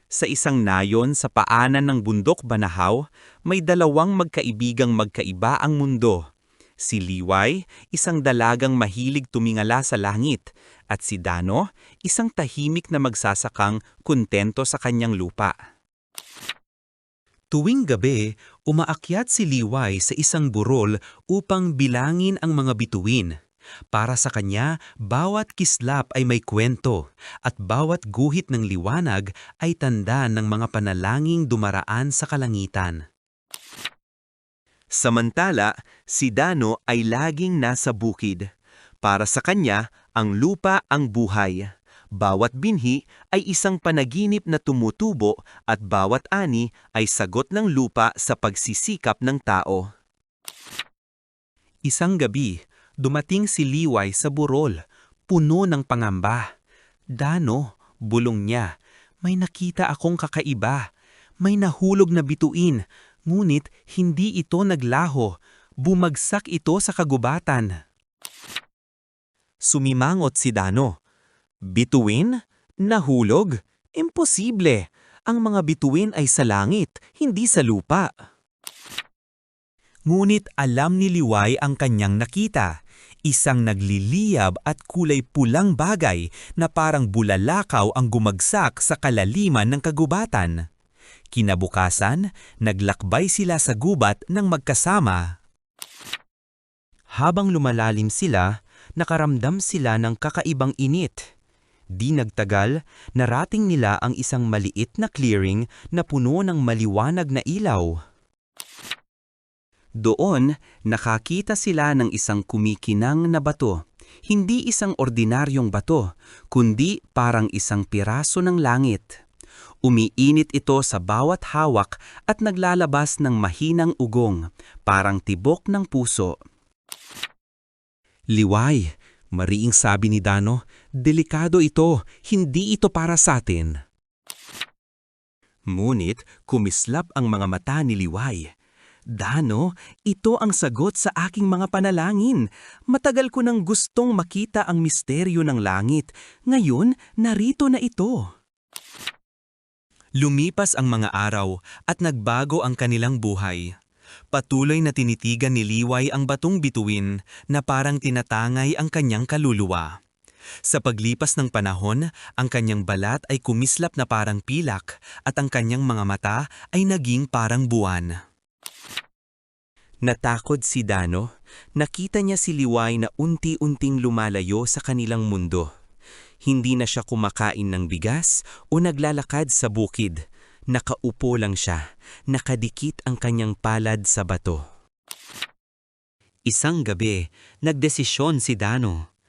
Sa isang nayon sa paanan ng bundok Banahaw, may dalawang magkaibigang magkaiba ang mundo. Si Liway, isang dalagang mahilig tumingala sa langit, at si Dano, isang tahimik na magsasakang kontento sa kanyang lupa. Tuwing gabi, umaakyat si Liway sa isang burol upang bilangin ang mga bituin. Para sa kanya, bawat kislap ay may kwento, at bawat guhit ng liwanag ay tanda ng mga panalangin dumaraan sa kalangitan. Samantala, si Dano ay laging nasa bukid. Para sa kanya, ang lupa ang buhay. Bawat binhi ay isang panaginip na tumutubo at bawat ani ay sagot ng lupa sa pagsisikap ng tao. Isang gabi, dumating si Liway sa burol, puno ng pangamba. Dano, bulong niya, may nakita akong kakaiba. May nahulog na bituin, ngunit hindi ito naglaho. Bumagsak ito sa kagubatan. Sumimangot si Dano. Bituin? Nahulog? Imposible! Ang mga bituin ay sa langit, hindi sa lupa. Ngunit alam ni Liway ang kanyang nakita. Isang nagliliyab at kulay pulang bagay na parang bulalakaw ang gumagsak sa kalaliman ng kagubatan. Kinabukasan, naglakbay sila sa gubat ng magkasama. Habang lumalalim sila, nakaramdam sila ng kakaibang init. Di nagtagal, narating nila ang isang maliit na clearing na puno ng maliwanag na ilaw. Doon, nakakita sila ng isang kumikinang na bato. Hindi isang ordinaryong bato, kundi parang isang piraso ng langit. Umiinit ito sa bawat hawak at naglalabas ng mahinang ugong, parang tibok ng puso. Liway, mariing sabi ni Dano, delikado ito, hindi ito para sa atin. Ngunit kumislap ang mga mata ni Liway. Dano, ito ang sagot sa aking mga panalangin. Matagal ko nang gustong makita ang misteryo ng langit. Ngayon, narito na ito. Lumipas ang mga araw at nagbago ang kanilang buhay. Patuloy na tinitigan ni Liway ang batong bituin na parang tinatangay ang kanyang kaluluwa. Sa paglipas ng panahon, ang kanyang balat ay kumislap na parang pilak at ang kanyang mga mata ay naging parang buwan. Natakot si Dano. Nakita niya si Liway na unti-unting lumalayo sa kanilang mundo. Hindi na siya kumakain ng bigas o naglalakad sa bukid. Nakaupo lang siya, nakadikit ang kanyang palad sa bato. Isang gabi, nagdesisyon si Dano.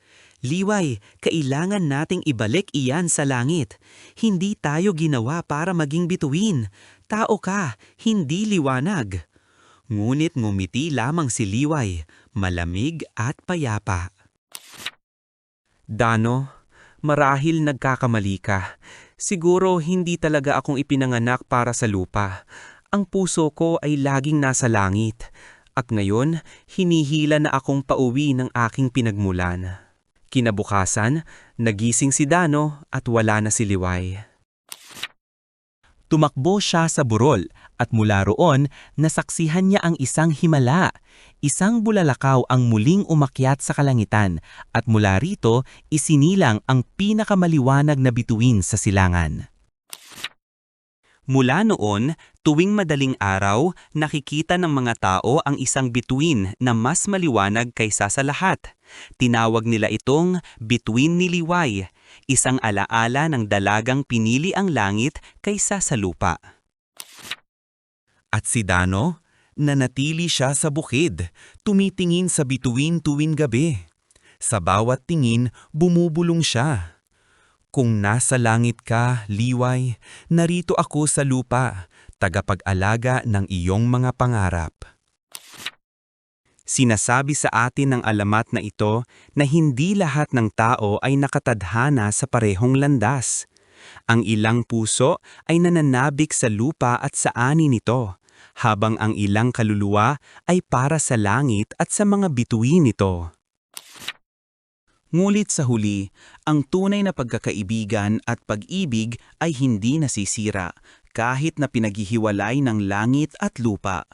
Liway, kailangan nating ibalik iyan sa langit. Hindi tayo ginawa para maging bituin. Tao ka, hindi liwanag. Ngunit ngumiti lamang si Liway, malamig at payapa. Dano, marahil nagkakamali ka. Siguro hindi talaga akong ipinanganak para sa lupa. Ang puso ko ay laging nasa langit. At ngayon, hinihila na akong pauwi ng aking pinagmulan. Kinabukasan, nagising si Dano at wala na si Liway. Tumakbo siya sa burol at mula roon nasaksihan niya ang isang himala. Isang bulalakaw ang muling umakyat sa kalangitan at mula rito isinilang ang pinakamaliwanag na bituin sa silangan. Mula noon, tuwing madaling araw, nakikita ng mga tao ang isang bituin na mas maliwanag kaysa sa lahat. Tinawag nila itong bituin ni Liway, isang alaala ng dalagang pinili ang langit kaysa sa lupa. At si Dano, nanatili siya sa bukid, tumitingin sa bituin tuwing gabi. Sa bawat tingin, bumubulong siya. Kung nasa langit ka, Liway, narito ako sa lupa, tagapag-alaga ng iyong mga pangarap. Sinasabi sa atin ng alamat na ito na hindi lahat ng tao ay nakatadhana sa parehong landas. Ang ilang puso ay nananabik sa lupa at sa ani nito, habang ang ilang kaluluwa ay para sa langit at sa mga bituin nito. Ngulit sa huli, ang tunay na pagkakaibigan at pag-ibig ay hindi nasisira kahit na pinaghihiwalay ng langit at lupa.